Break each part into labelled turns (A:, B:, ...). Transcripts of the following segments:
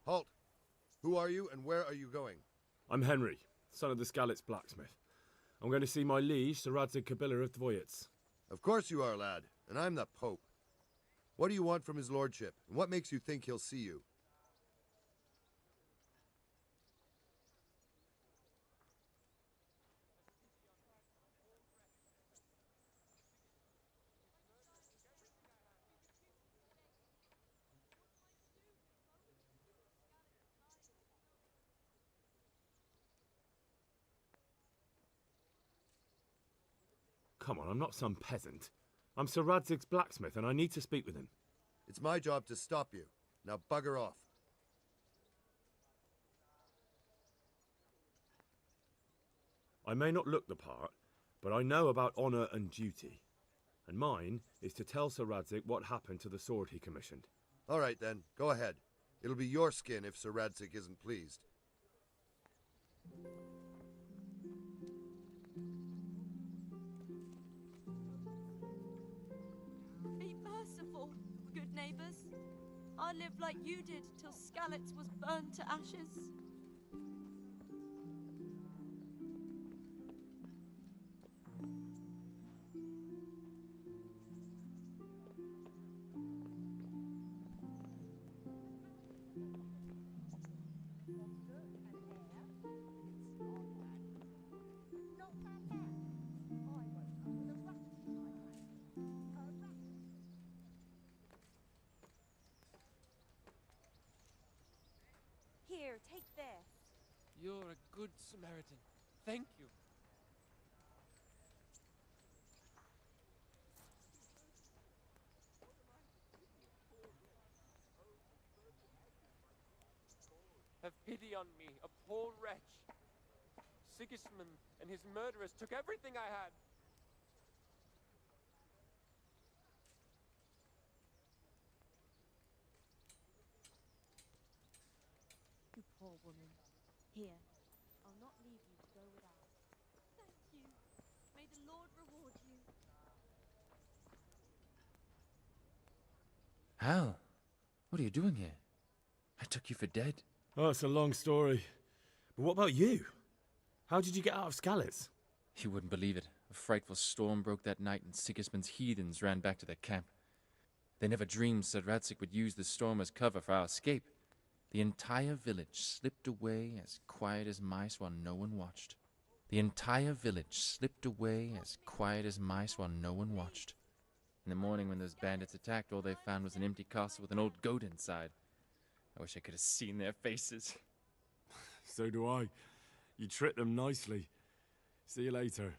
A: Halt! Who are you and where are you going?
B: I'm Henry, son of the Skalitz blacksmith. I'm going to see my liege, Sir Radzig Kobyla of Dvoyitz.
A: Of course you are, lad, and I'm the Pope. What do you want from his lordship, and what makes you think he'll see you?
B: Come on, I'm not some peasant. I'm Sir Radzig's blacksmith, and I need to speak with him.
A: It's my job to stop you. Now bugger off.
B: I may not look the part, but I know about honour and duty. And mine is to tell Sir Radzig what happened to the sword he commissioned.
A: All right then, go ahead. It'll be your skin if Sir Radzig isn't pleased.
C: Be merciful, good neighbours. I lived like you did till Skalitz was burned to ashes.
D: Here, take this.
E: You're a good Samaritan. Thank you. Have pity on me, a poor wretch. Sigismund and his murderers took everything I had.
D: You poor woman. Here, I'll not leave you to go without.
C: Thank you. May the Lord reward you.
F: Hal, what are you doing here? I took you for dead.
B: Oh, it's a long story. But what about you? How did you get out of Skalitz?
F: You wouldn't believe it. A frightful storm broke that night and Sigismund's heathens ran back to their camp. They never dreamed Sir Radzig would use the storm as cover for our escape. The entire village slipped away as quiet as mice while no one watched. The entire village slipped away as quiet as mice while no one watched. In the morning when those bandits attacked, all they found was an empty castle with an old goat inside. I wish I could have seen their faces.
B: So do I. You tricked them nicely. See you later.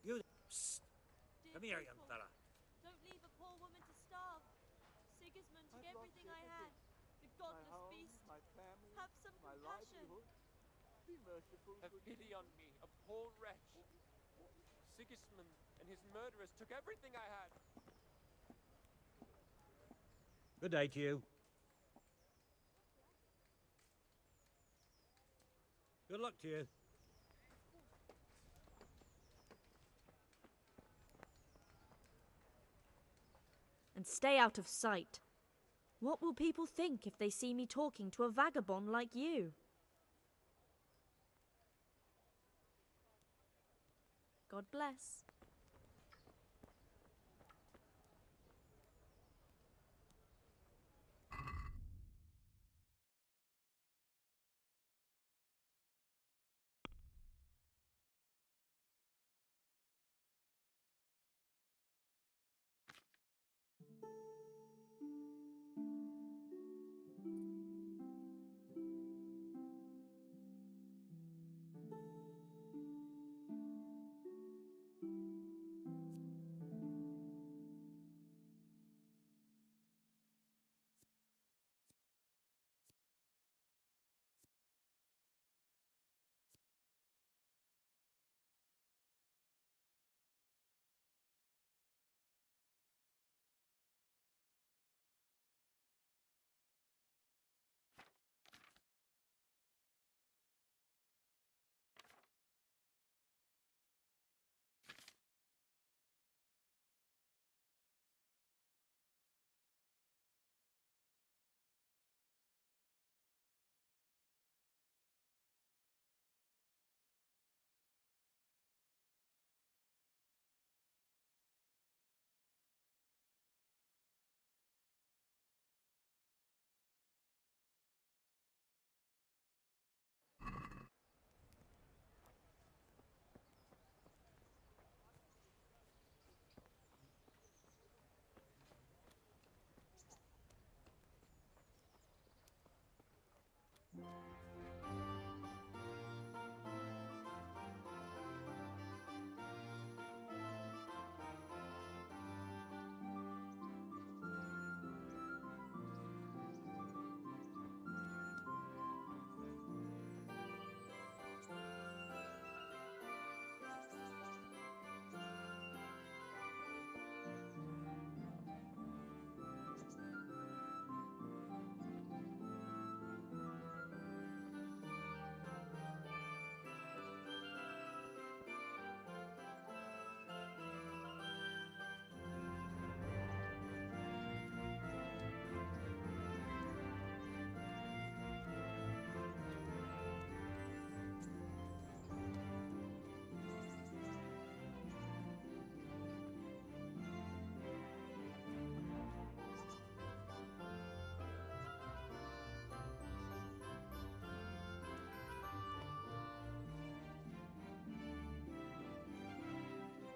G: You... Psst.
C: Dear
G: Come here, young
C: people,
G: fella.
C: Don't leave a poor woman to starve. Sigismund took everything I had. The godless beast. Have some compassion.
E: Have pity on me, a poor wretch. Sigismund and his murderers took everything I had.
G: Good day to you. Good luck to you.
D: And stay out of sight. What will people think if they see me talking to a vagabond like you? God bless.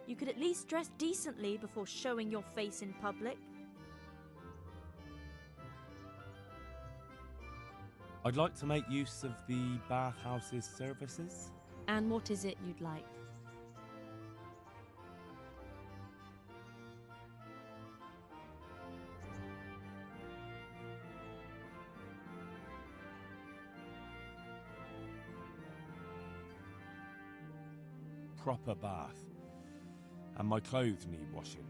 D: You could at least dress decently before showing your face in public.
H: I'd like to make use of the bathhouse's services.
D: And what is it you'd like?
H: Proper bath. And my clothes need washing.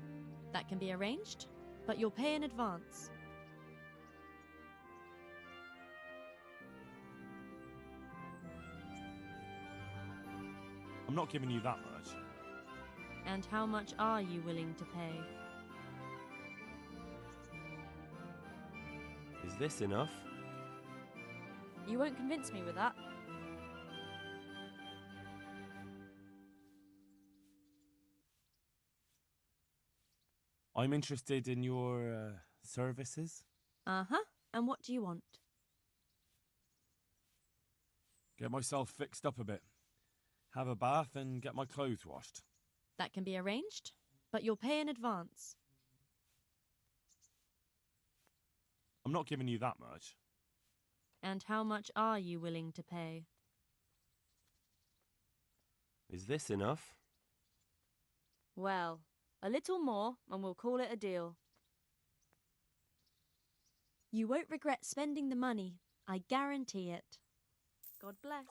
D: That can be arranged, but you'll pay in advance.
H: I'm not giving you that much.
D: And how much are you willing to pay?
I: Is this enough?
D: You won't convince me with that.
H: I'm interested in your services.
D: Uh-huh. And what do you want?
H: Get myself fixed up a bit. Have a bath and get my clothes washed.
D: That can be arranged, but you'll pay in advance.
H: I'm not giving you that much.
D: And how much are you willing to pay?
I: Is this enough?
D: Well, a little more and we'll call it a deal. You won't regret spending the money. I guarantee it. God bless.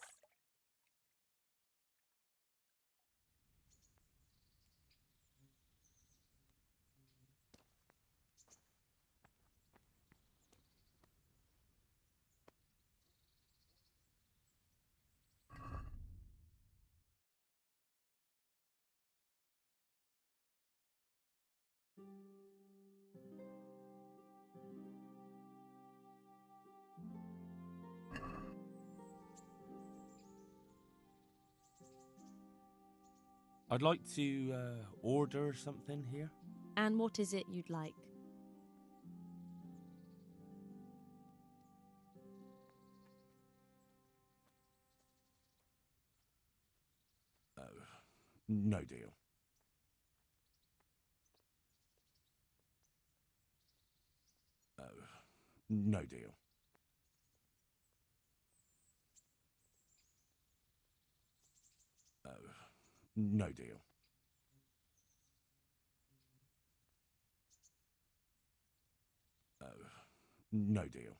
H: I'd like to order something here.
D: And what is it you'd like?
H: No deal. No deal. No deal. No deal.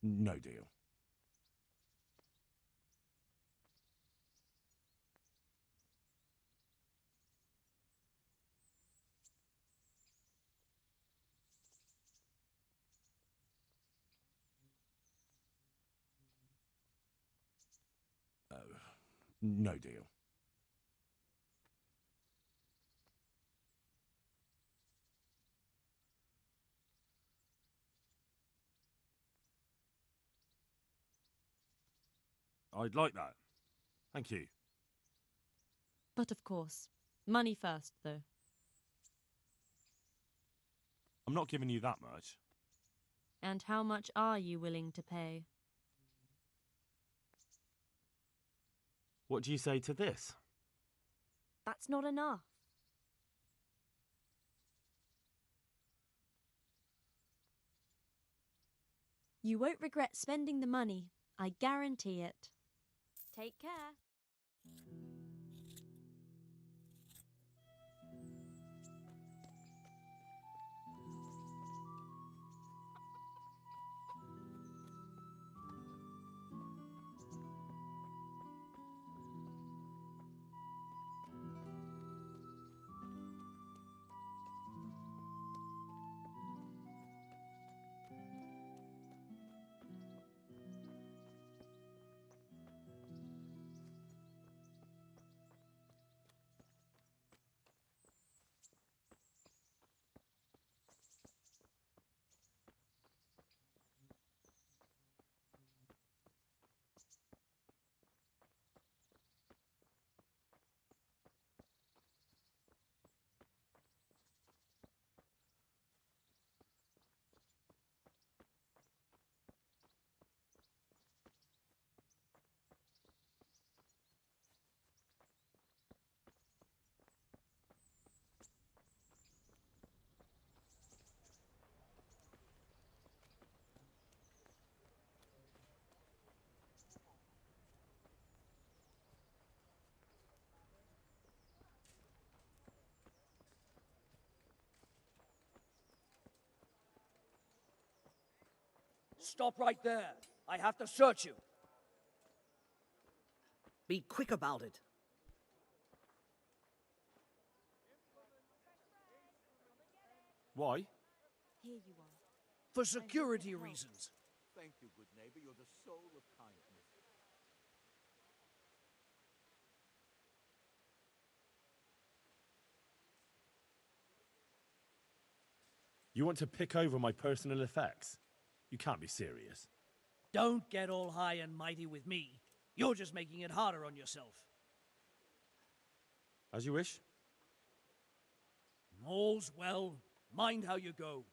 H: No deal. No deal. I'd like that. Thank you.
D: But of course, money first, though.
H: I'm not giving you that much.
D: And how much are you willing to pay?
H: What do you say to this?
D: That's not enough. You won't regret spending the money. I guarantee it. Take care.
J: Stop right there. I have to search you.
G: Be quick about it.
H: Why?
D: Here you are.
J: For security reasons.
K: Thank you, good neighbor. You're the soul of kindness.
H: You want to pick over my personal effects? You can't be serious.
J: Don't get all high and mighty with me. You're just making it harder on yourself.
H: As you wish.
J: All's well. Mind how you go.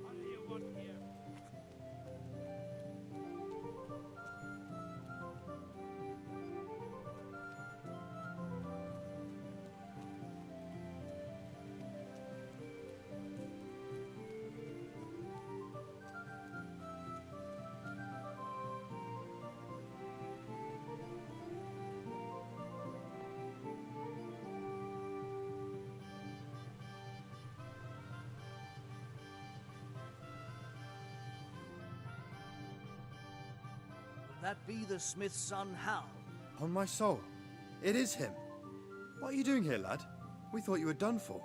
G: What do you want here?
J: Would that be the smith's son, Hal?
A: On my soul, it is him. What are you doing here, lad? We thought you were done for.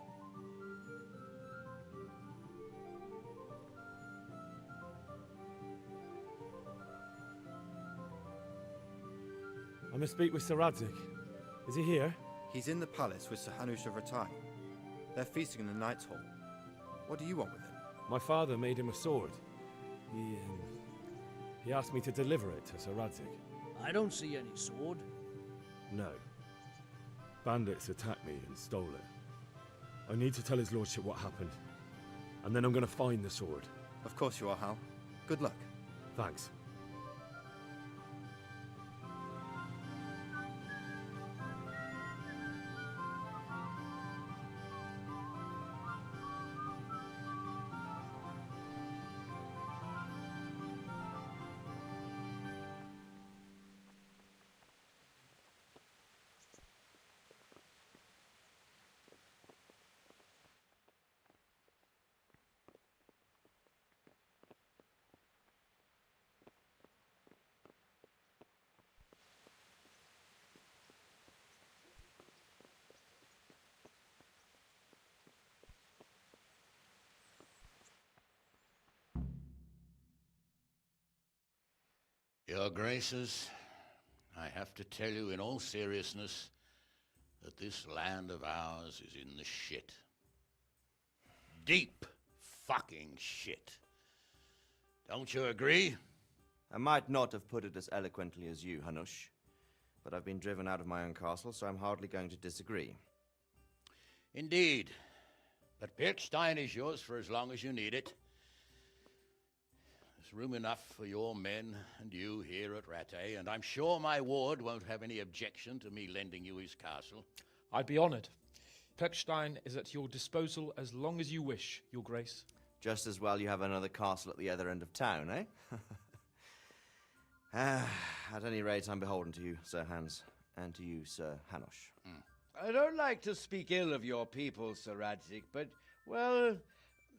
B: I must speak with Sir Radzig. Is he here?
A: He's in the palace with Sir Hanush of Ratai. They're feasting in the Knight's Hall. What do you want with him?
B: My father made him a sword. He asked me to deliver it to Sir Radzig.
J: I don't see any sword.
B: No. Bandits attacked me and stole it. I need to tell his lordship what happened. And then I'm going to find the sword.
A: Of course you are, Hal. Good luck.
B: Thanks.
K: Your Graces, I have to tell you in all seriousness that this land of ours is in the shit. Deep fucking shit. Don't you agree?
L: I might not have put it as eloquently as you, Hanush, but I've been driven out of my own castle, so I'm hardly going to disagree.
K: Indeed. But Pirkstein is yours for as long as you need it. There's room enough for your men and you here at Rattay, and I'm sure my ward won't have any objection to me lending you his castle.
M: I'd be honored. Pirkstein is at your disposal as long as you wish, Your Grace.
L: Just as well you have another castle at the other end of town, eh? At any rate, I'm beholden to you, Sir Hans, and to you, Sir Hanush.
N: I don't like to speak ill of your people, Sir Radzig, but, well,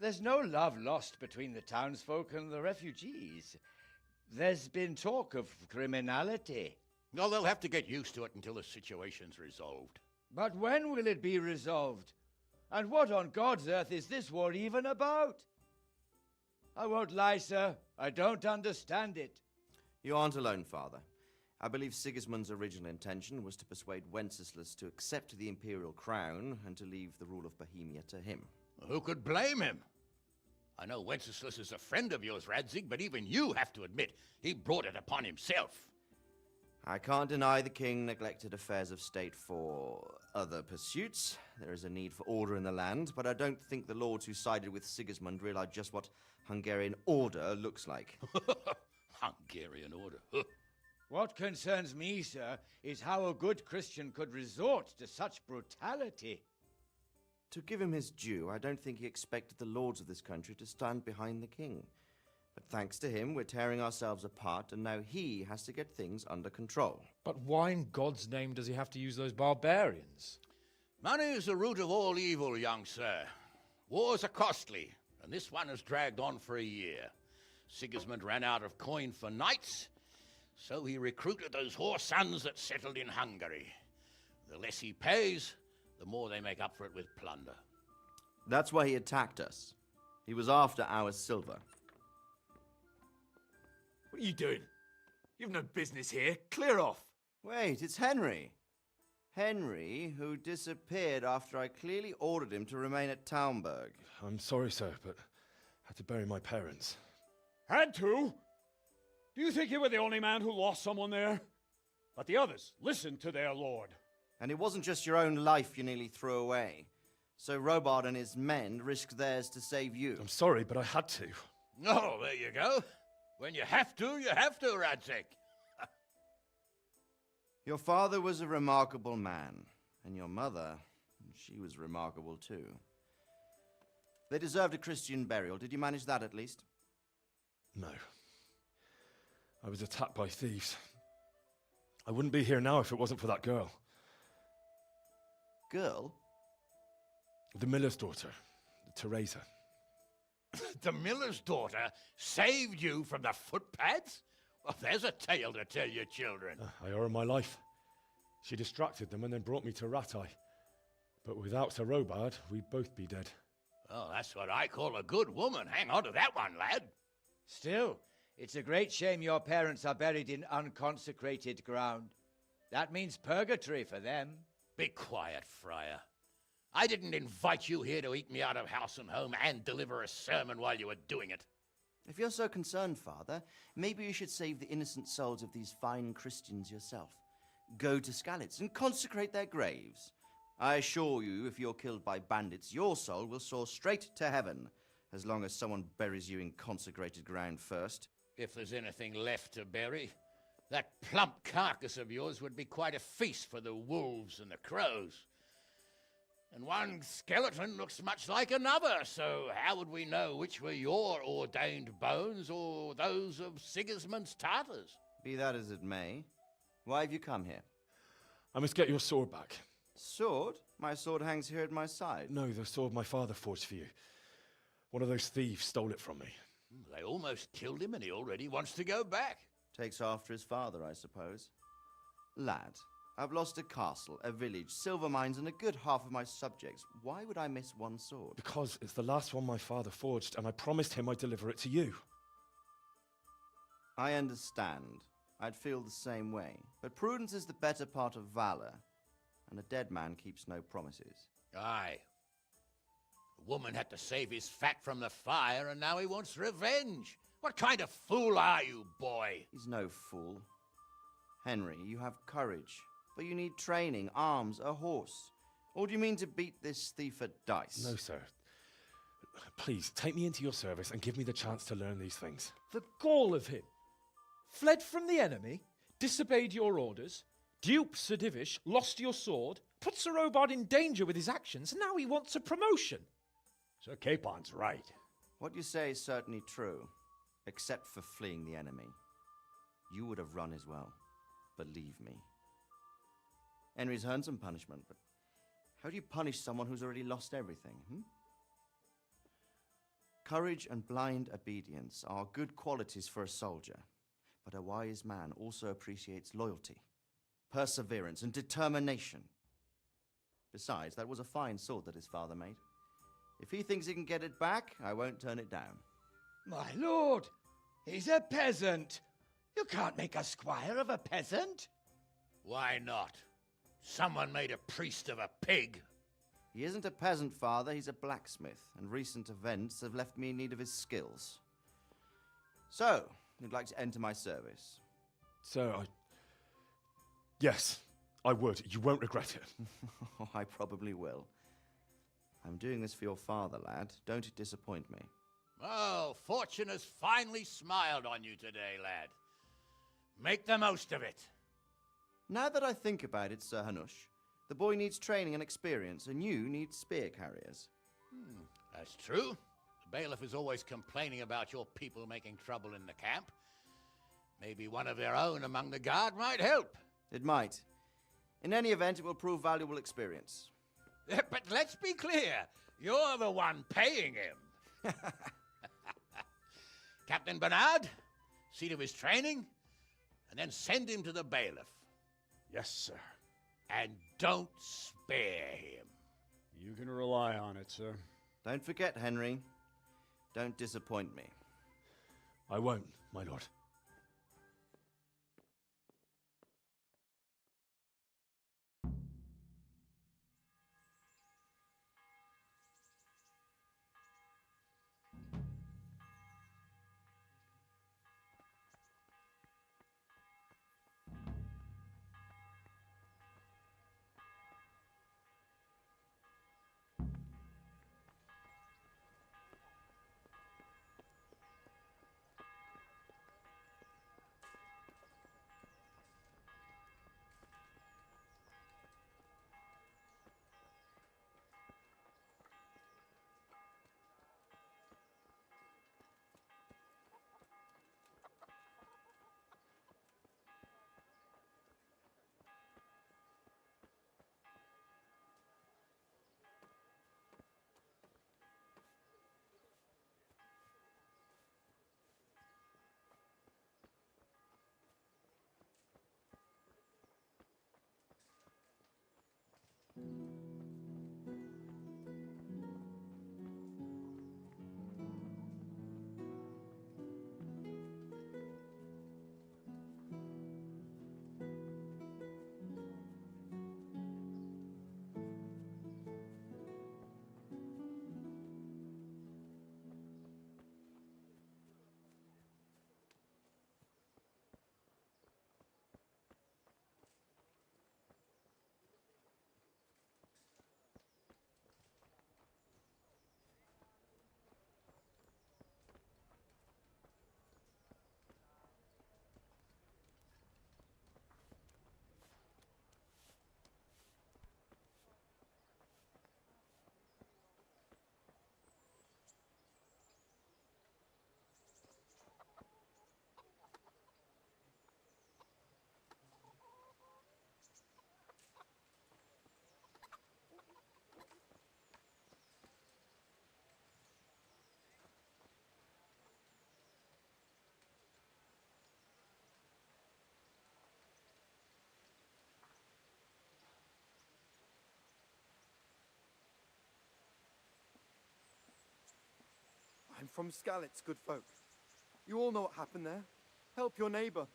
N: there's no love lost between the townsfolk and the refugees. There's been talk of criminality.
K: Well, they'll have to get used to it until the situation's resolved.
N: But when will it be resolved? And what on God's earth is this war even about? I won't lie, sir. I don't understand it.
L: You aren't alone, Father. I believe Sigismund's original intention was to persuade Wenceslas to accept the imperial crown and to leave the rule of Bohemia to him.
K: Who could blame him? I know Wenceslas is a friend of yours, Radzig, but even you have to admit he brought it upon himself.
L: I can't deny the king neglected affairs of state for other pursuits. There is a need for order in the land, but I don't think the lords who sided with Sigismund realized just what Hungarian order looks like.
K: Hungarian order? Huh.
N: What concerns me, sir, is how a good Christian could resort to such brutality.
L: To give him his due, I don't think he expected the lords of this country to stand behind the king. But thanks to him, we're tearing ourselves apart, and now he has to get things under control.
M: But why in God's name does he have to use those barbarians?
K: Money is the root of all evil, young sir. Wars are costly, and this one has dragged on for a year. Sigismund ran out of coin for knights, so he recruited those whore sons that settled in Hungary. The less he pays, the more they make up for it with plunder.
L: That's why he attacked us. He was after our silver.
O: What are you doing? You've no business here. Clear off.
L: Wait, it's Henry. Henry, who disappeared after I clearly ordered him to remain at Taumberg.
B: I'm sorry, sir, but I had to bury my parents.
P: Had to? Do you think you were the only man who lost someone there? But the others listened to their lord.
L: And it wasn't just your own life you nearly threw away. So Robard and his men risked theirs to save you.
B: I'm sorry, but I had to.
K: Oh, there you go. When you have to, Radzig.
L: Your father was a remarkable man, and your mother, she was remarkable too. They deserved a Christian burial. Did you manage that at least?
B: No. I was attacked by thieves. I wouldn't be here now if it wasn't for that girl.
L: Girl?
B: The miller's daughter, Teresa.
K: The miller's daughter saved you from the footpads? Well, there's a tale to tell your children.
B: I owe her my life. She distracted them and then brought me to Ratai. But without Sir Robard, we'd both be dead.
K: Oh, that's what I call a good woman. Hang on to that one, lad.
N: Still, it's a great shame your parents are buried in unconsecrated ground. That means purgatory for them.
K: Be quiet, Friar. I didn't invite you here to eat me out of house and home and deliver a sermon while you were doing it.
L: If you're so concerned, Father, maybe you should save the innocent souls of these fine Christians yourself. Go to Skalitz and consecrate their graves. I assure you, if you're killed by bandits, your soul will soar straight to heaven, as long as someone buries you in consecrated ground first.
K: If there's anything left to bury, that plump carcass of yours would be quite a feast for the wolves and the crows. And one skeleton looks much like another, so how would we know which were your ordained bones or those of Sigismund's Tartars?
L: Be that as it may, why have you come here?
B: I must get your sword back.
L: Sword? My sword hangs here at my side.
B: No, the sword my father forged for you. One of those thieves stole it from me.
K: They almost killed him and he already wants to go back.
L: Takes after his father, I suppose. Lad, I've lost a castle, a village, silver mines, and a good half of my subjects. Why would I miss one sword?
B: Because it's the last one my father forged, and I promised him I'd deliver it to you.
L: I understand. I'd feel the same way. But prudence is the better part of valor, and a dead man keeps no promises.
K: Aye. The woman had to save his fat from the fire, and now he wants revenge. What kind of fool are you, boy?
L: He's no fool. Henry, you have courage, but you need training, arms, a horse. Or do you mean to beat this thief at dice?
B: No, sir. Please, take me into your service and give me the chance to learn these things.
M: The gall of him. Fled from the enemy, disobeyed your orders, duped Sir Divish, lost your sword, put Sir Robard in danger with his actions, and now he wants a promotion.
P: Sir Capon's right.
L: What you say is certainly true, except for fleeing the enemy. You would have run as well, believe me. Henry's earned some punishment, but how do you punish someone who's already lost everything, Courage and blind obedience are good qualities for a soldier, but a wise man also appreciates loyalty, perseverance, and determination. Besides, that was a fine sword that his father made. If he thinks he can get it back, I won't turn it down.
N: My lord, he's a peasant. You can't make a squire of a peasant.
K: Why not? Someone made a priest of a pig.
L: He isn't a peasant, Father. He's a blacksmith, and recent events have left me in need of his skills. So, you'd like to enter my service?
B: Sir, Yes, I would. You won't regret it.
L: I probably will. I'm doing this for your father, lad. Don't it disappoint me.
K: Oh, fortune has finally smiled on you today, lad. Make the most of it.
L: Now that I think about it, Sir Hanush, the boy needs training and experience, and you need spear carriers.
K: That's true. The bailiff is always complaining about your people making trouble in the camp. Maybe one of their own among the guard might help.
L: It might. In any event, it will prove valuable experience.
K: But let's be clear, you're the one paying him. Captain Bernard, see to his training, and then send him to the bailiff.
P: Yes, sir.
K: And don't spare him.
P: You can rely on it, sir.
L: Don't forget, Henry. Don't disappoint me.
P: I won't, my lord.
Q: I'm from Skalitz, good folk. You all know what happened there. Help your neighbor.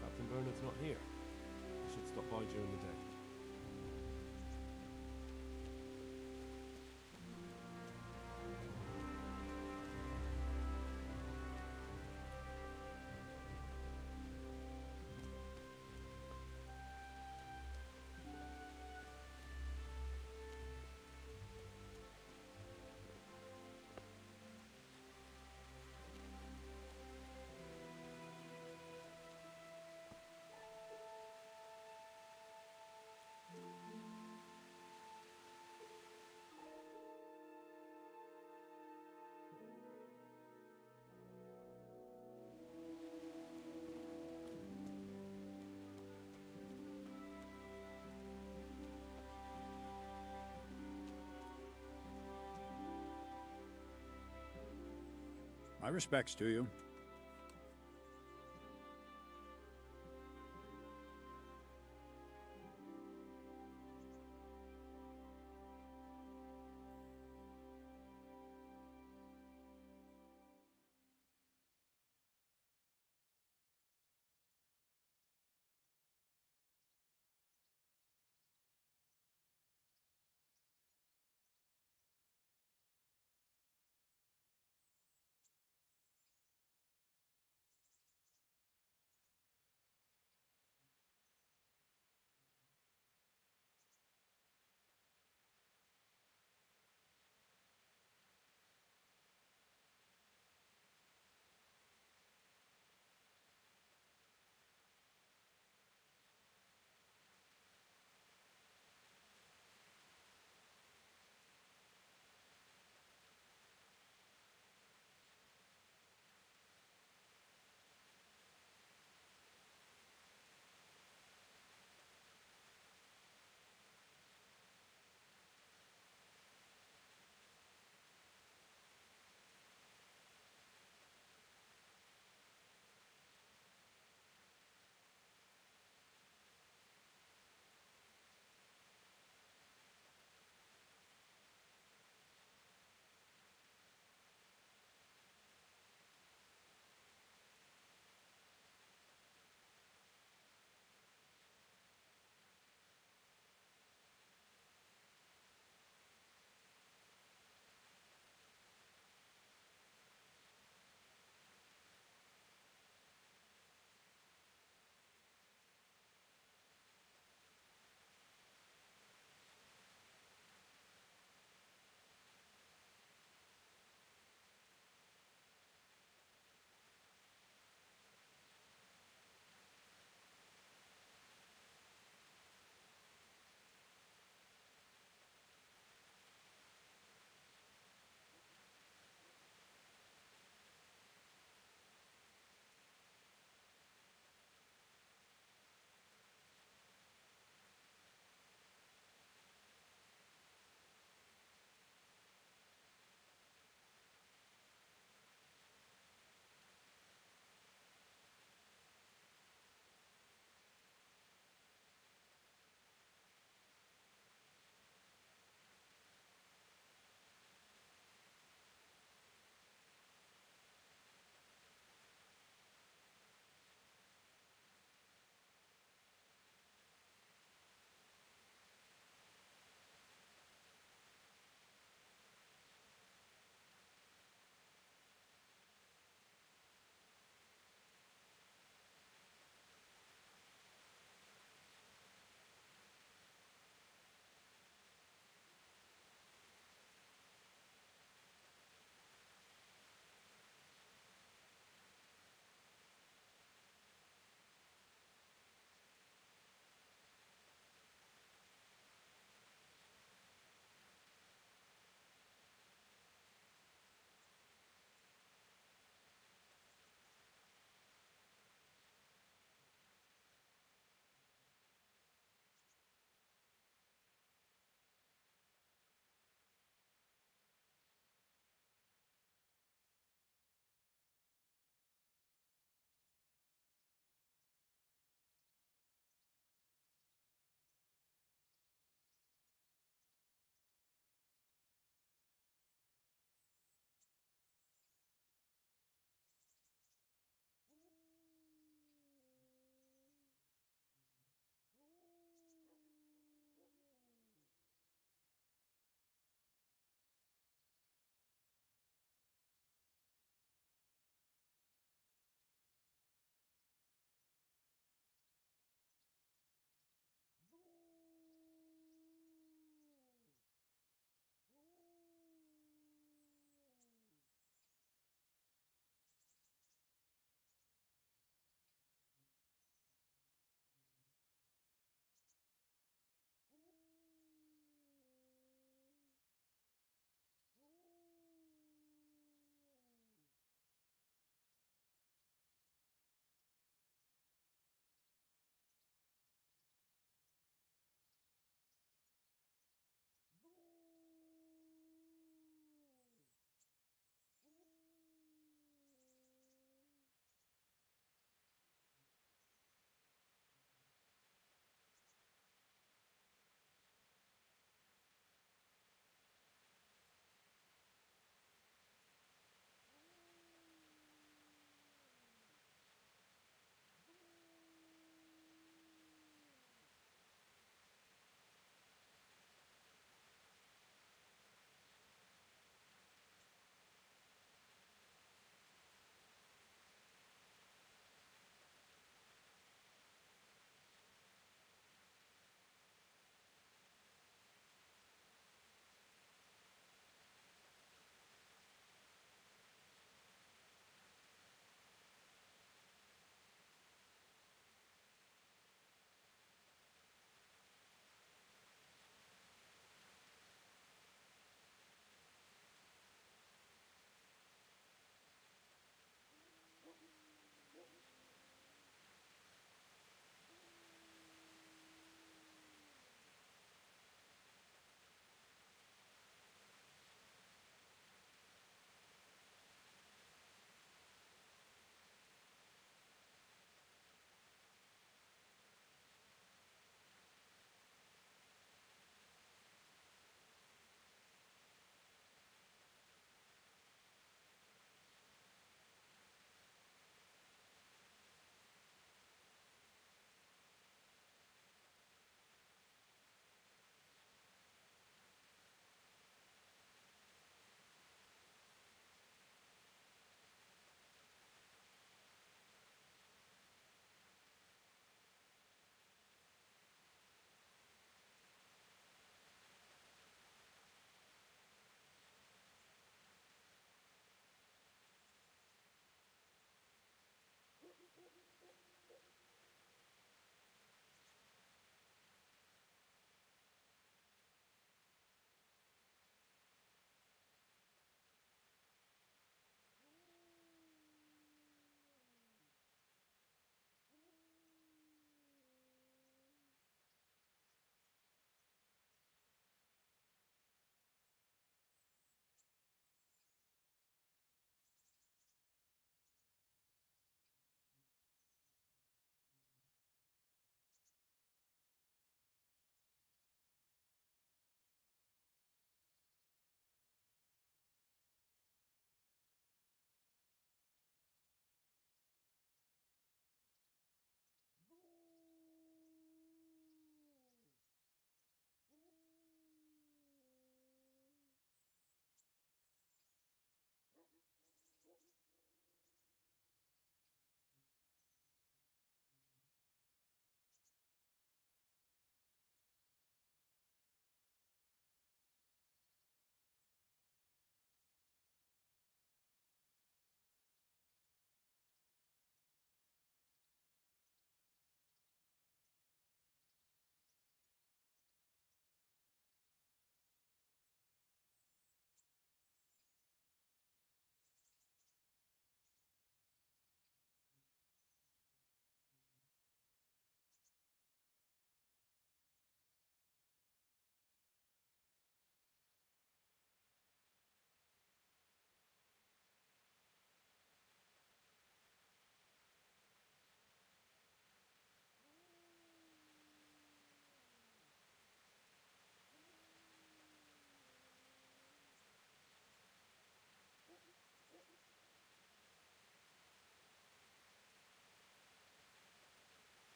B: Captain Bernard's not here. I should stop by during the day.
P: My respects to you.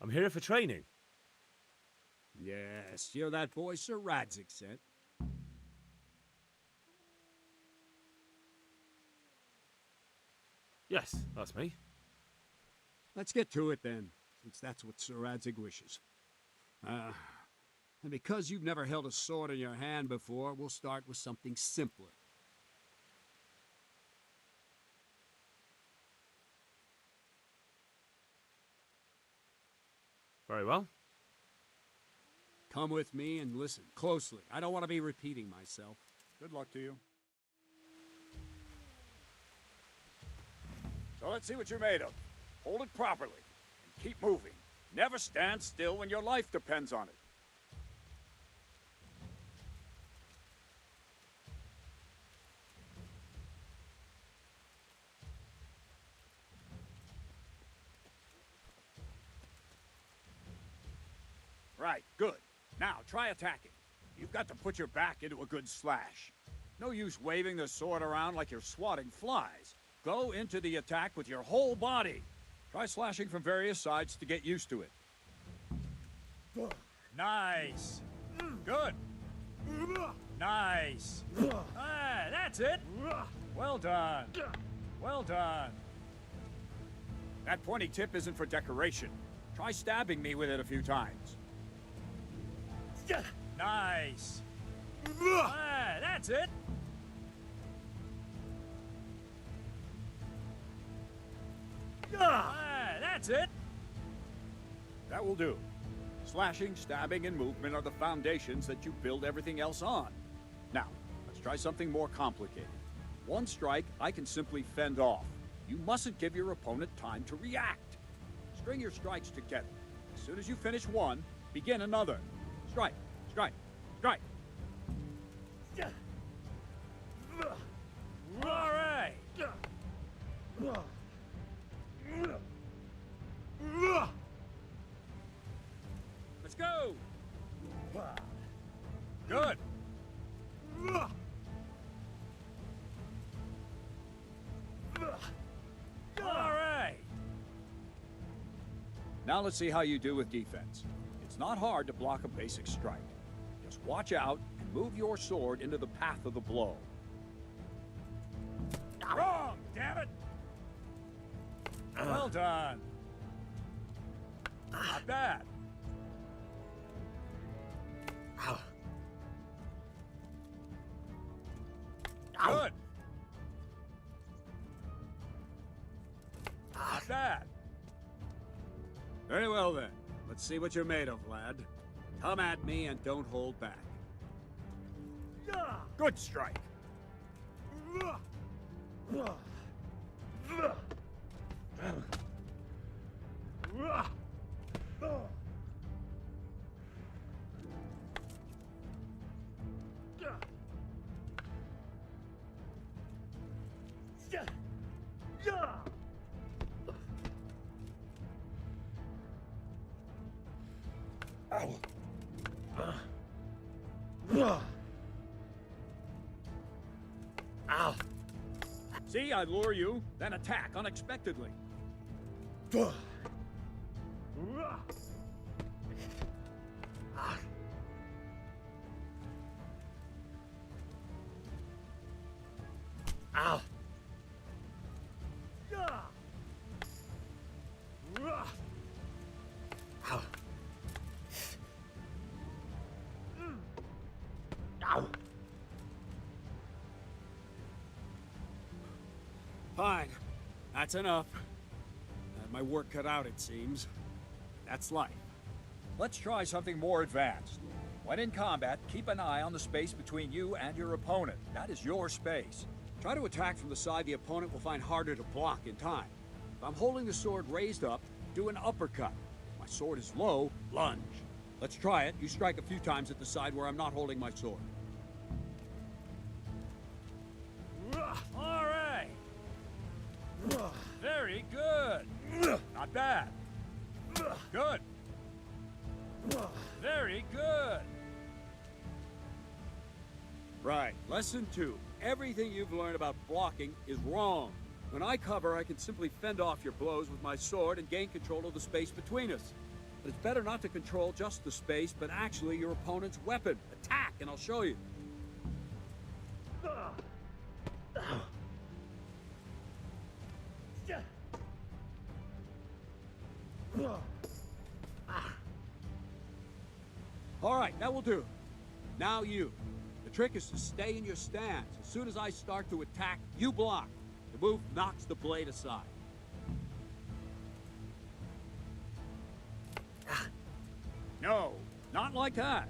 B: I'm here for training.
P: Yes, you're that boy Sir Radzig sent.
B: Yes, that's me.
P: Let's get to it then, since that's what Sir Radzig wishes. And because you've never held a sword in your hand before, we'll start with something simpler.
B: Very well.
P: Come with me and listen closely. I don't want to be repeating myself.
R: Good luck to you. So let's see what you're made of. Hold it properly and keep moving. Never stand still when your life depends on it. Right, good. Now, try attacking. You've got to put your back into a good slash. No use waving the sword around like you're swatting flies. Go into the attack with your whole body. Try slashing from various sides to get used to it. Nice. Good. Nice. Ah, that's it. Well done. Well done. That pointy tip isn't for decoration. Try stabbing me with it a few times. Nice. Ah, that's it. Ah, that's it. That will do. Slashing, stabbing, and movement are the foundations that you build everything else on. Now, let's try something more complicated. One strike, I can simply fend off. You mustn't give your opponent time to react. String your strikes together. As soon as you finish one, begin another. Strike, strike, strike. All right. Let's go. Good. All right. Now let's see how you do with defense. It's not hard to block a basic strike. Just watch out and move your sword into the path of the blow. Wrong, damn it! Well done. Not bad. Good. Not bad. Very well then. Let's see what you're made of, lad. Come at me and don't hold back. Good strike. Ow. See, I lure you, then attack unexpectedly. Ow. Ow. Ow.
P: Fine. That's enough. Had my work cut out, it seems. That's life.
R: Let's try something more advanced. When in combat, keep an eye on the space between you and your opponent. That is your space.
P: Try to attack from the side the opponent will find harder to block in time. If I'm holding the sword raised up, do an uppercut. If my sword is low, lunge. Let's try it. You strike a few times at the side where I'm not holding my sword.
R: All right. Very good. Not bad. Good. Very good.
P: Right. Lesson 2. Everything you've learned about blocking is wrong. When I cover, I can simply fend off your blows with my sword and gain control of the space between us. But it's better not to control just the space, but actually your opponent's weapon. Attack, and I'll show you. All right, that will do. Now you. The trick is to stay in your stance. As soon as I start to attack, you block. The move knocks the blade aside. No, not like that.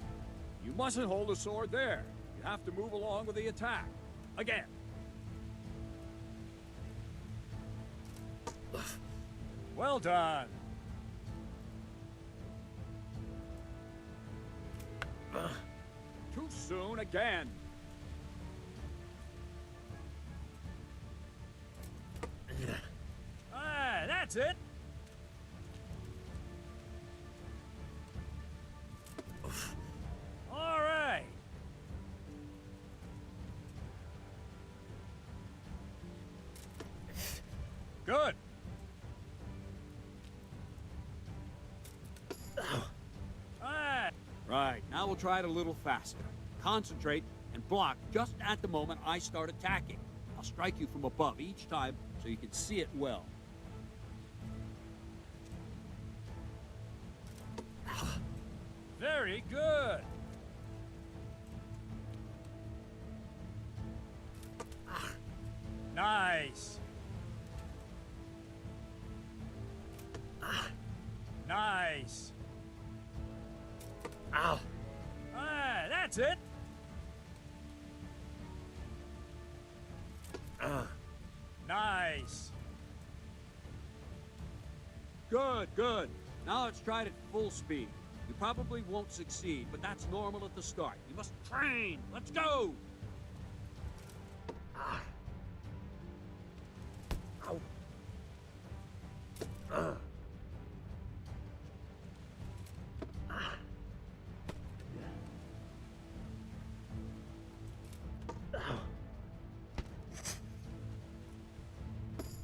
P: You mustn't hold the sword there. You have to move along with the attack. Again. Well done. Too soon again. Ah, that's it. All right. Good. Right, now we'll try it a little faster. Concentrate and block just at the moment I start attacking. I'll strike you from above each time so you can see it well. Very good. Nice. Nice. Ow. Ah, that's it. Nice. Good, good. Now let's try it at full speed. You probably won't succeed, but that's normal at the start. You must train. Let's go. Ow.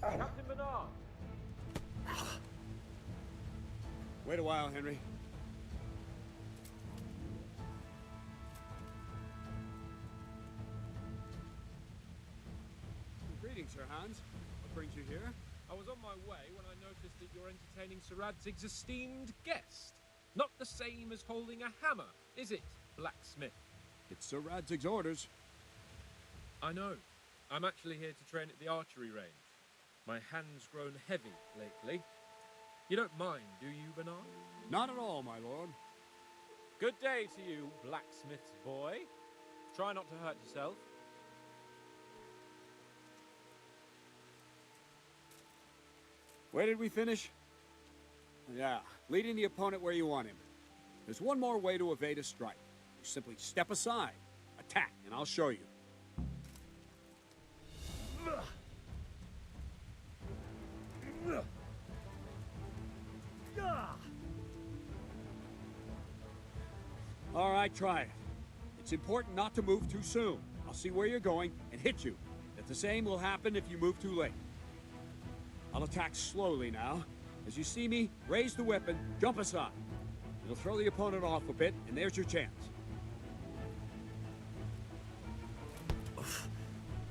E: Captain Bernard!
P: Wait a while, Henry. Greetings, Sir Hans. What brings you here?
E: I was on my way when I noticed that you're entertaining Sir Radzig's esteemed guest. Not the same as holding a hammer, is it, blacksmith?
P: It's Sir Radzig's orders.
E: I know. I'm actually here to train at the archery range. My hand's grown heavy lately. You don't mind, do you, Bernard?
P: Not at all, my lord.
E: Good day to you, blacksmith's boy. Try not to hurt yourself.
P: Where did we finish? Yeah, leading the opponent where you want him. There's one more way to evade a strike. You simply step aside, attack, and I'll show you. All right, try it. It's important not to move too soon. I'll see where you're going and hit you. If the same will happen if you move too late. I'll attack slowly now. As you see me, raise the weapon, jump aside. It'll throw the opponent off a bit, and there's your chance.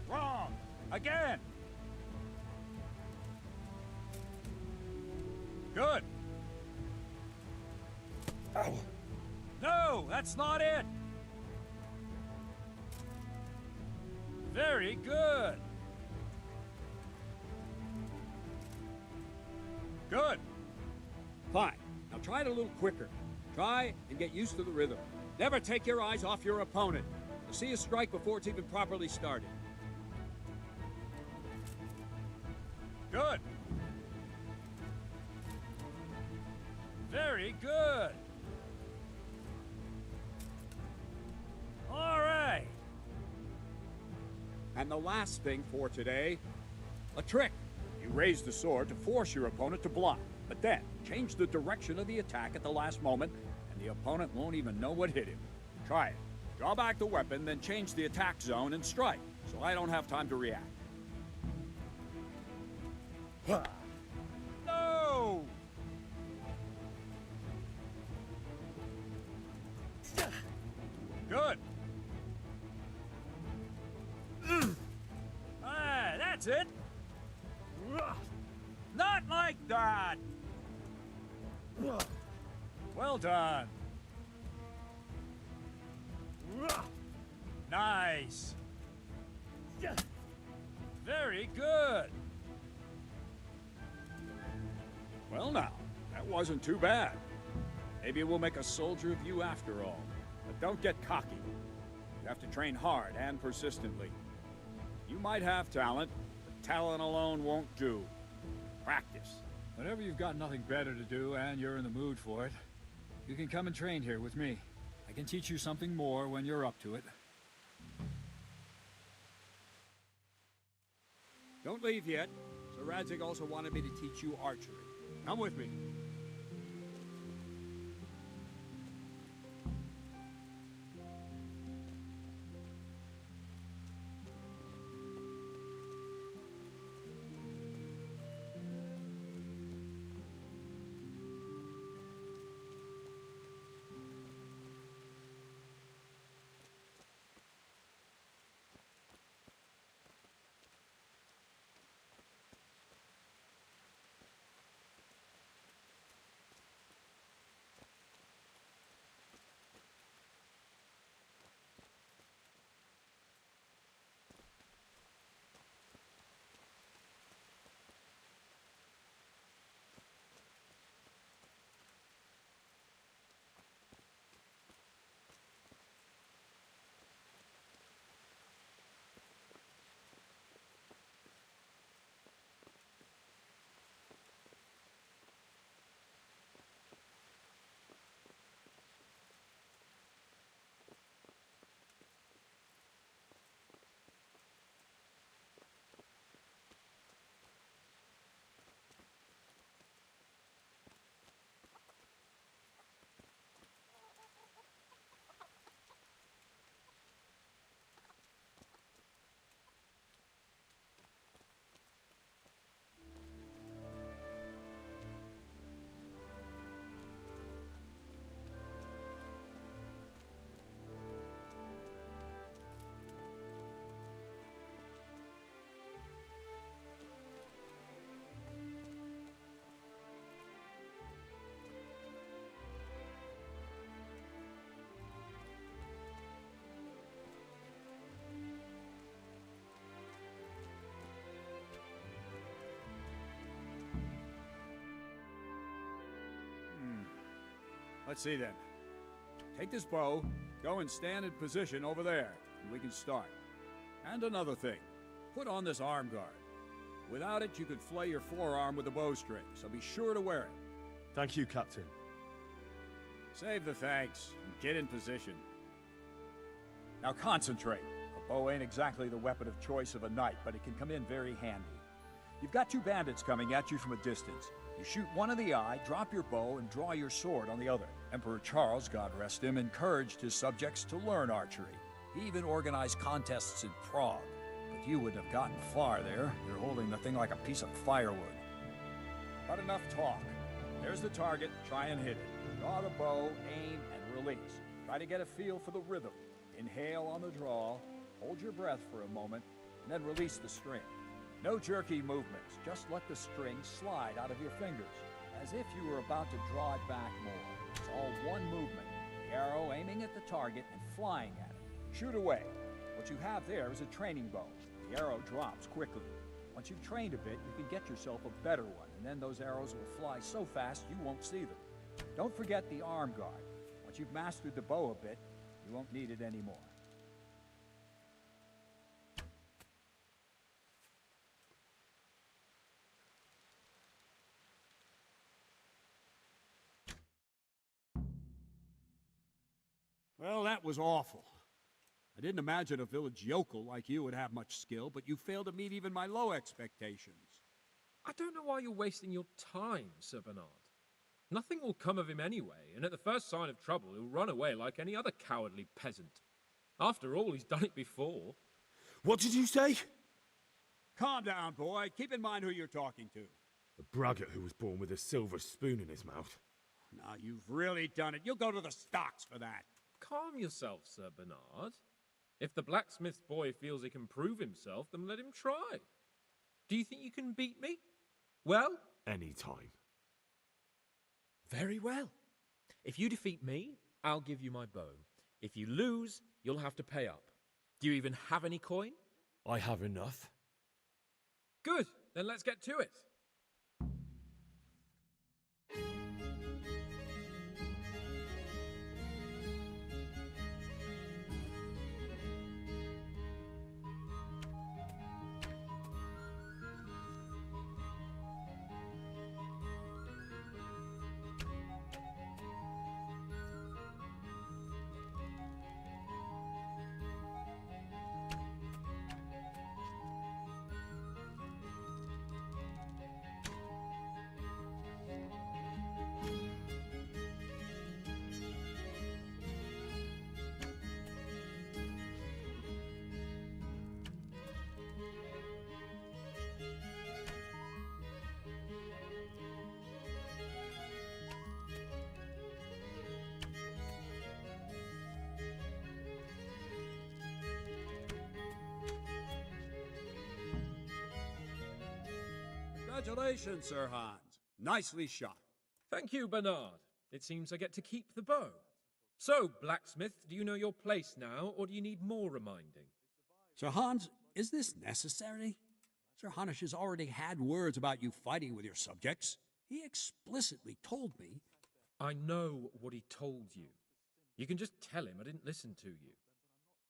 P: Wrong! Again! Good! Ow. No, that's not it! Very good! Good! Fine. Now try it a little quicker. Try and get used to the rhythm. Never take your eyes off your opponent. You'll see a strike before it's even properly started. Good! Very good! All right! And the last thing for today, a trick. You raise the sword to force your opponent to block, but then change the direction of the attack at the last moment, and the opponent won't even know what hit him. Try it. Draw back the weapon, then change the attack zone and strike, so I don't have time to react. No! That's it. Not like that. Well done. Nice. Very good.
R: Well now, that wasn't too bad. Maybe we'll make a soldier of you after all. But don't get cocky. You have to train hard and persistently. You might have talent, but talent alone won't do. Practice.
S: Whenever you've got nothing better to do and you're in the mood for it, you can come and train here with me. I can teach you something more when you're up to it.
R: Don't leave yet. Sir Radzig also wanted me to teach you archery. Come with me. Let's see then. Take this bow, go and stand in position over there, and we can start. And another thing, put on this arm guard. Without it, you could flay your forearm with a bowstring, so be sure to wear it.
B: Thank you, Captain.
R: Save the thanks, and get in position.
P: Now concentrate. A bow ain't exactly the weapon of choice of a knight, but it can come in very handy. You've got two bandits coming at you from a distance. You shoot one in the eye, drop your bow, and draw your sword on the other. Emperor Charles, God rest him, encouraged his subjects to learn archery. He even organized contests in Prague. But you wouldn't have gotten far there. You're holding the thing like a piece of firewood. But enough talk. There's the target. Try and hit it. Draw the bow, aim, and release. Try to get a feel for the rhythm. Inhale on the draw, hold your breath for a moment, and then release the string. No jerky movements, just let the string slide out of your fingers, as if you were about to draw it back more. It's all one movement, the arrow aiming at the target and flying at it. Shoot away. What you have there is a training bow. The arrow drops quickly. Once you've trained a bit, you can get yourself a better one, and then those arrows will fly so fast you won't see them. Don't forget the arm guard. Once you've mastered the bow a bit, you won't need it anymore.
R: Well, that was awful. I didn't imagine a village yokel like you would have much skill, but you failed to meet even my low expectations.
E: I don't know why you're wasting your time, Sir Bernard. Nothing will come of him anyway, and at the first sign of trouble, he'll run away like any other cowardly peasant. After all, he's done it before.
B: What did you say?
R: Calm down, boy. Keep in mind who you're talking to.
B: A braggart who was born with a silver spoon in his mouth.
R: Now, you've really done it. You'll go to the stocks for that.
E: Calm yourself, Sir Bernard. If the blacksmith's boy feels he can prove himself, then let him try. Do you think you can beat me? Well?
B: Any time.
E: Very well. If you defeat me, I'll give you my bow. If you lose, you'll have to pay up. Do you even have any coin?
B: I have enough.
E: Good, then let's get to it.
P: Congratulations, Sir Hans. Nicely shot.
E: Thank you, Bernard. It seems I get to keep the bow. So, blacksmith, do you know your place now, or do you need more reminding?
P: Sir Hans, is this necessary? Sir Hanush has already had words about you fighting with your subjects. He explicitly told me.
E: I know what he told you. You can just tell him I didn't listen to you.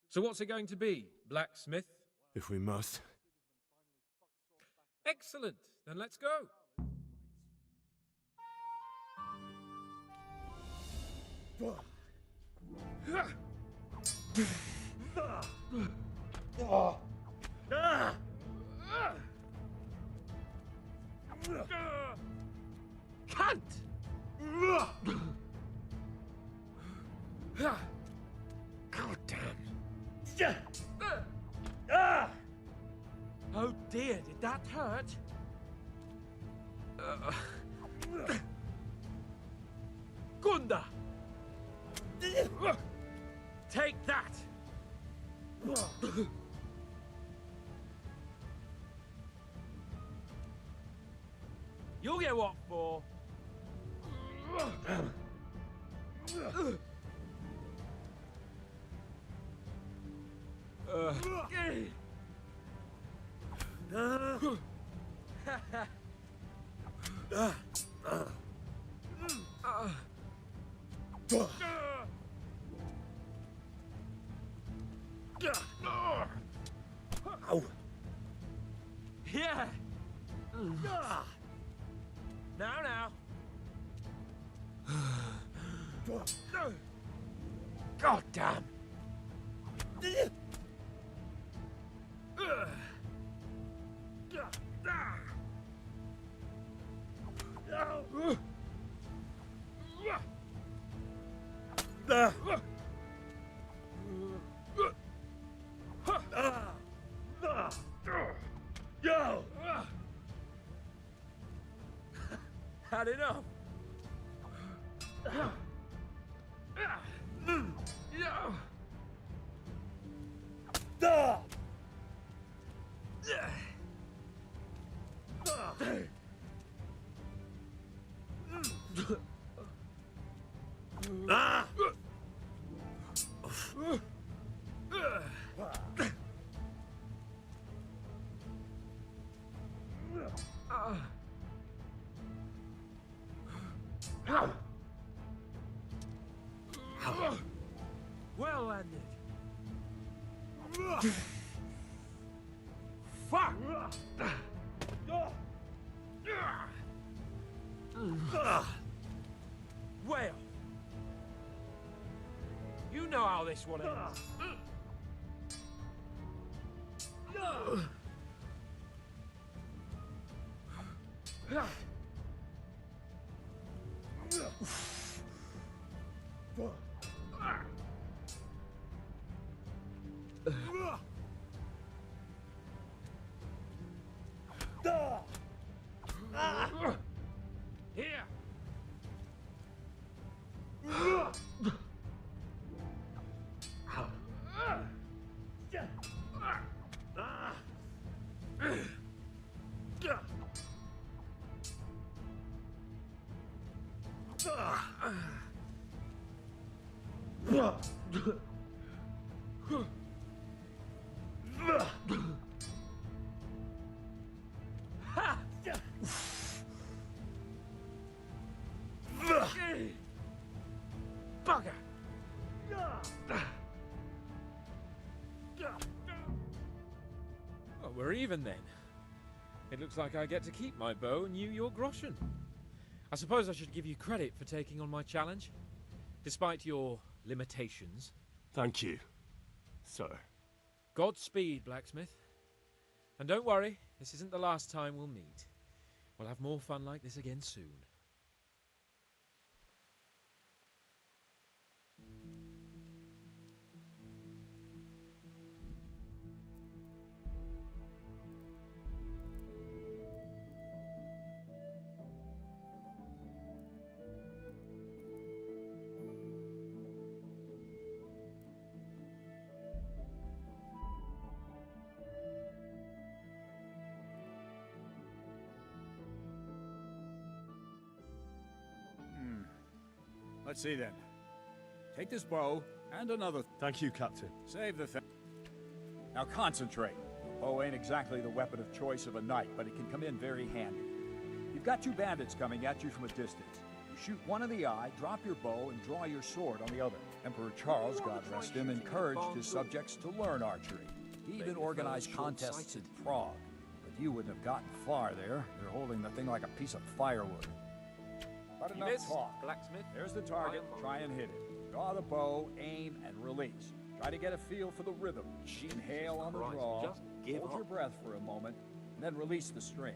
E: So what's it going to be, blacksmith?
B: If we must.
E: Excellent. Then let's go. Cunt! God damn. Oh dear, did that hurt? Gunda! Take that! You'll get what for? Yeah. Now. God damn. Had enough. Well landed. Fuck! Well, you know how this one ends. Here. Bugger! Well, we're even then. It looks like I get to keep my bow and you your groschen. I suppose I should give you credit for taking on my challenge, despite your limitations.
H: Thank you, sir.
E: Godspeed, blacksmith. And don't worry, this isn't the last time we'll meet. We'll have more fun like this again soon.
R: Let's see then. Take this bow and another.
H: Thank you, Captain.
R: Save the thing. Now concentrate. A bow ain't exactly the weapon of choice of a knight, but it can come in very handy. You've got two bandits coming at you from a distance. You shoot one in the eye, drop your bow, and draw your sword on the other. Emperor Charles, God rest him, encouraged his subjects to learn archery. He even organized contests in Prague. But you wouldn't have gotten far there. You're holding the thing like a piece of firewood. But enough talk.
E: Blacksmith.
R: There's the target. Try and hit it. Draw the bow, aim, and release. Try to get a feel for the rhythm. Inhale on the draw. Hold your breath for a moment, and then release the string.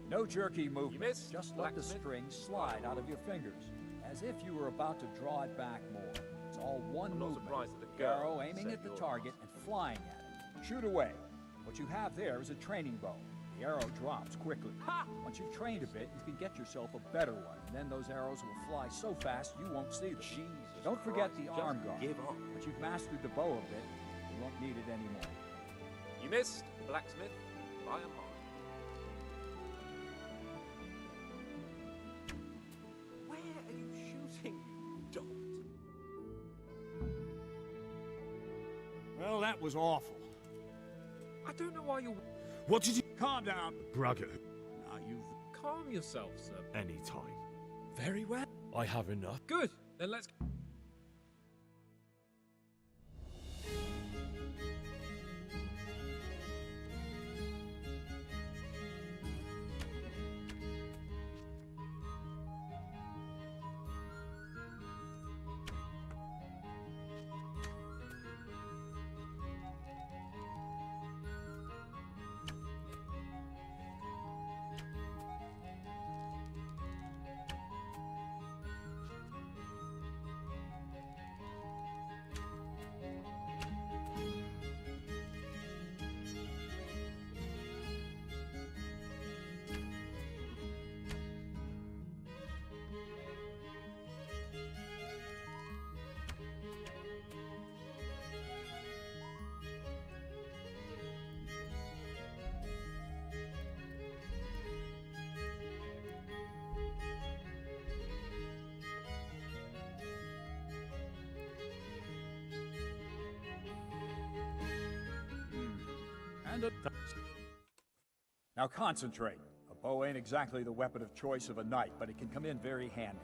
R: No jerky movements. Just let the string slide out of your fingers, as if you were about to draw it back more. It's all one movement. The arrow aiming at the target and flying at it. Shoot away. What you have there is a training bow. The arrow drops quickly. Once you've trained a bit, you can get yourself a better one, and then those arrows will fly so fast you won't see them. Don't forget the arm guard. Once you've mastered the bow a bit, you won't need it anymore.
E: You missed, blacksmith, by a mile. Where are you shooting, you dolt?
R: Well, that was awful.
E: I don't know why you're...
H: What did you...
R: Calm down.
H: Braggart.
R: Now you've...
E: Calm yourself, sir.
H: Anytime.
E: Very well.
H: I have enough.
E: Good. Then let's...
R: Now concentrate. A bow ain't exactly the weapon of choice of a knight, but it can come in very handy.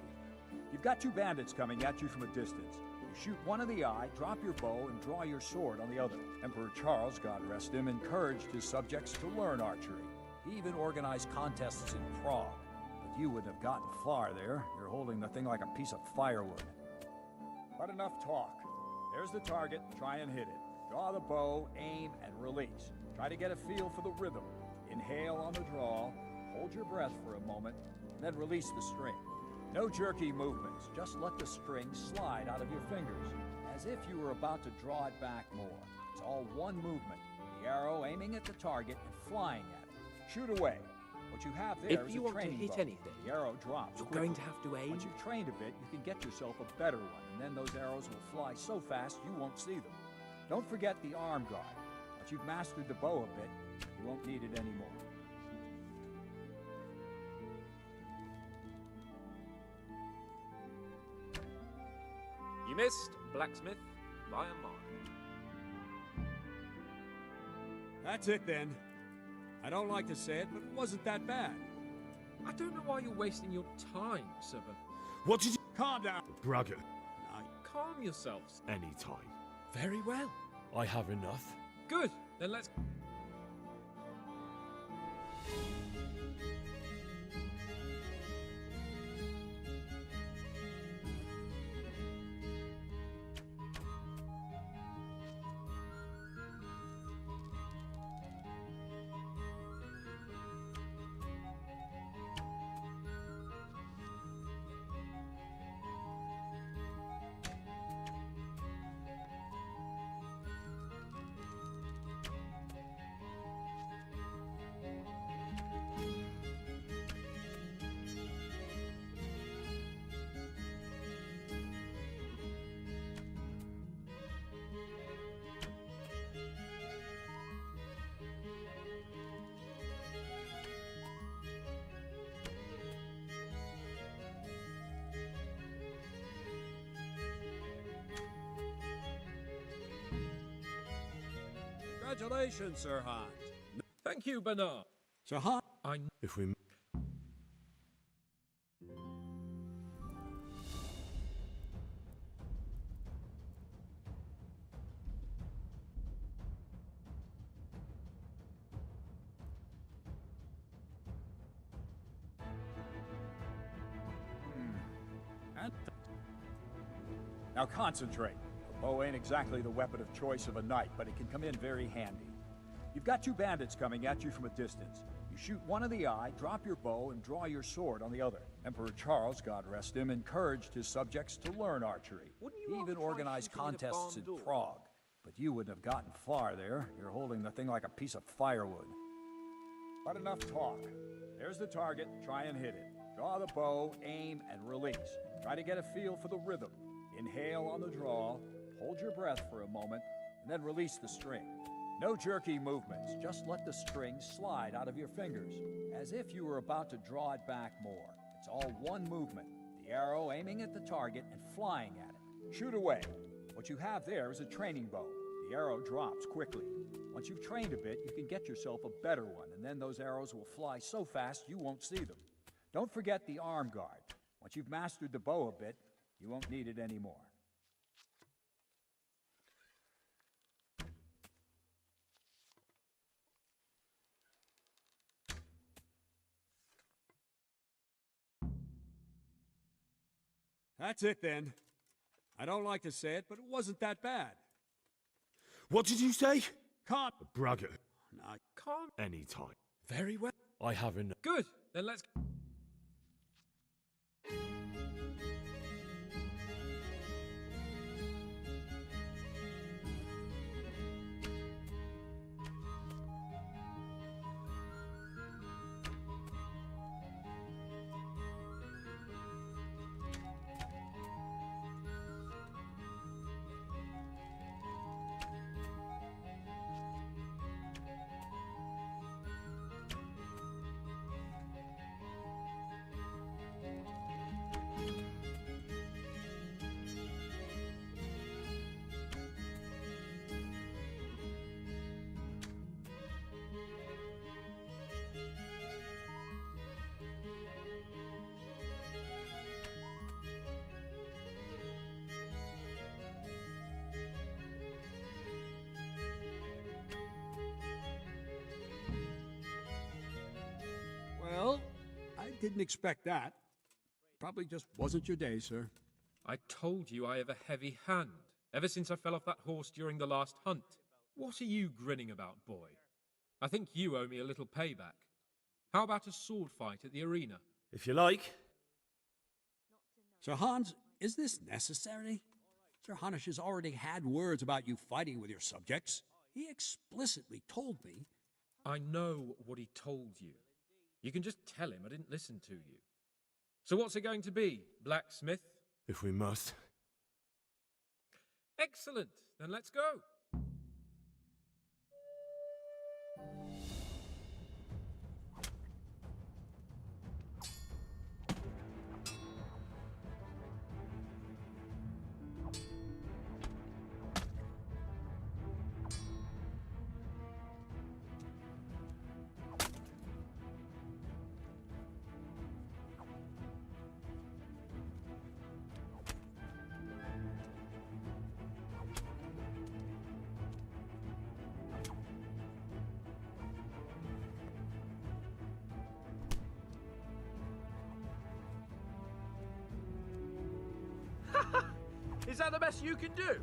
R: You've got two bandits coming at you from a distance. You shoot one in the eye, drop your bow, and draw your sword on the other. Emperor Charles, God rest him, encouraged his subjects to learn archery. He even organized contests in Prague. But you wouldn't have gotten far there. You're holding the thing like a piece of firewood. But enough talk. There's the target. Try and hit it. Draw the bow, aim, and release. Try to get a feel for the rhythm. Inhale on the draw, hold your breath for a moment, and then release the string. No jerky movements, just let the string slide out of your fingers, as if you were about to draw it back more. It's all one movement, the arrow aiming at the target and flying at it. Shoot away. What you have there is a training bow. If you want to hit anything, the arrow drops quickly.
E: Going to have to aim.
R: Once you've trained a bit, you can get yourself a better one, and then those arrows will fly so fast you won't see them. Don't forget the arm guard. Once you've mastered the bow a bit, you won't need it anymore.
E: You missed, blacksmith, by a mile.
P: That's it then. I don't like to say it, but it wasn't that bad.
E: I don't know why you're wasting your time, Sir Bernard.
B: What did you...
P: Calm down.
B: Bragger.
E: Calm yourselves.
B: Anytime.
E: Very well.
B: I have enough.
E: Good. Then let's...
P: Congratulations, Sir Hans.
E: Thank you, Bernard.
P: Sir Hans.
B: If we...
R: Now concentrate. A bow ain't exactly the weapon of choice of a knight, but it can come in very handy. You've got two bandits coming at you from a distance. You shoot one in the eye, drop your bow, and draw your sword on the other. Emperor Charles, God rest him, encouraged his subjects to learn archery. He even organized contests in Prague. But you wouldn't have gotten far there. You're holding the thing like a piece of firewood. But enough talk. There's the target. Try and hit it. Draw the bow, aim, and release. Try to get a feel for the rhythm. Inhale on the draw, hold your breath for a moment, and then release the string. No jerky movements, just let the string slide out of your fingers, as if you were about to draw it back more. It's all one movement, the arrow aiming at the target and flying at it. Shoot away. What you have there is a training bow. The arrow drops quickly. Once you've trained a bit, you can get yourself a better one, and then those arrows will fly so fast you won't see them. Don't forget the arm guard. Once you've mastered the bow a bit, you won't need it anymore.
P: That's it then. I don't like to say it, but it wasn't that bad.
B: What did you say?
P: Calm.
B: Bragger.
P: Now,
E: calm.
B: Anytime.
E: Very well.
B: I have enough.
E: Good. Then let's...
P: well, I didn't expect that. Probably just wasn't your day, sir.
E: I told you I have a heavy hand, ever since I fell off that horse during the last hunt. What are you grinning about, boy? I think you owe me a little payback. How about a sword fight at the arena?
B: If you like.
P: Sir Hans, is this necessary? Sir Hanush has already had words about you fighting with your subjects. He explicitly told me.
E: I know what he told you. You can just tell him I didn't listen to you. So what's it going to be, blacksmith?
B: If we must.
E: Excellent. Then let's go.
M: Is that the best you can do?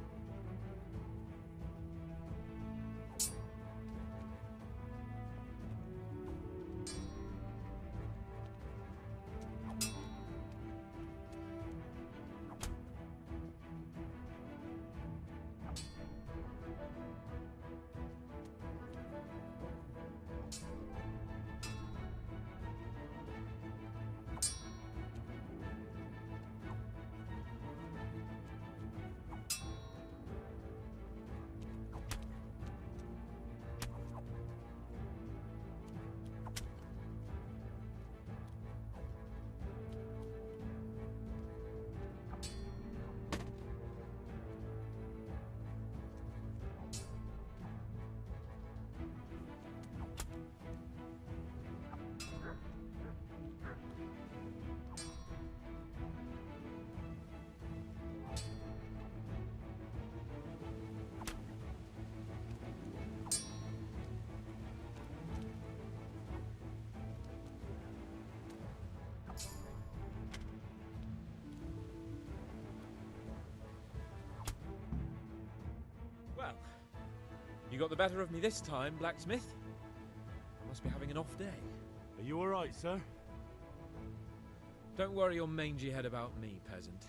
M: Well, you got the better of me this time, blacksmith. I must be having an off day.
H: Are you alright, sir?
E: Don't worry your mangy head about me, peasant.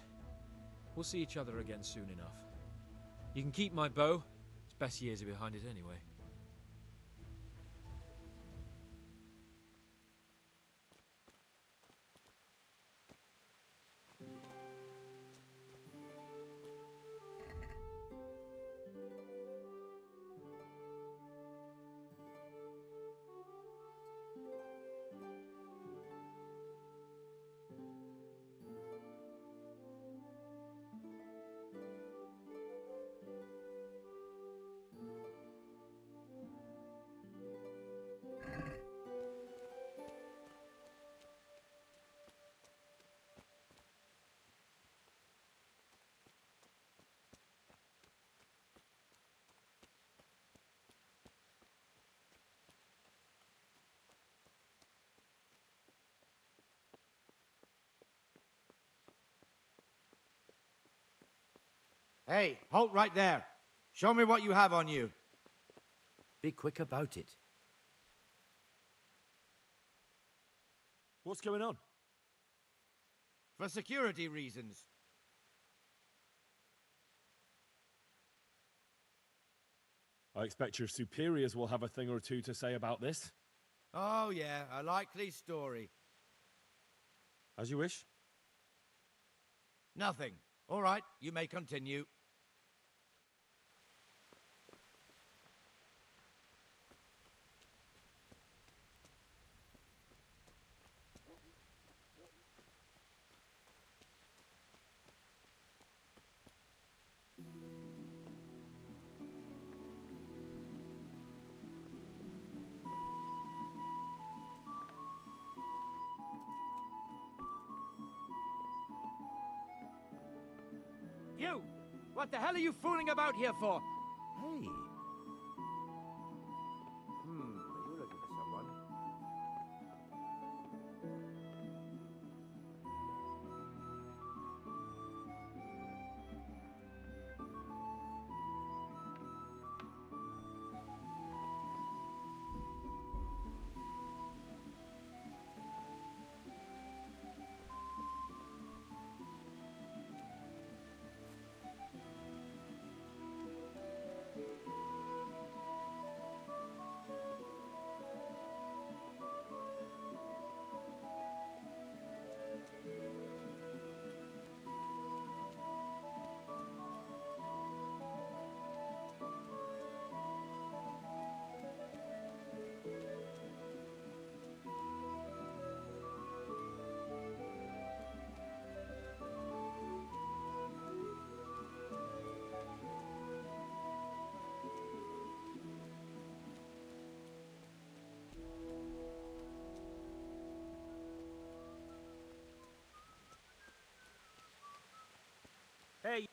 E: We'll see each other again soon enough. You can keep my bow. Its best years are behind it anyway.
N: Hey, halt right there. Show me what you have on you.
L: Be quick about it.
H: What's going on?
N: For security reasons.
H: I expect your superiors will have a thing or two to say about this.
N: Oh, yeah, a likely story.
H: As you wish.
N: Nothing. All right, you may continue. You! What the hell are you fooling about here for?
L: Hey. Are you looking for someone?
M: Hey,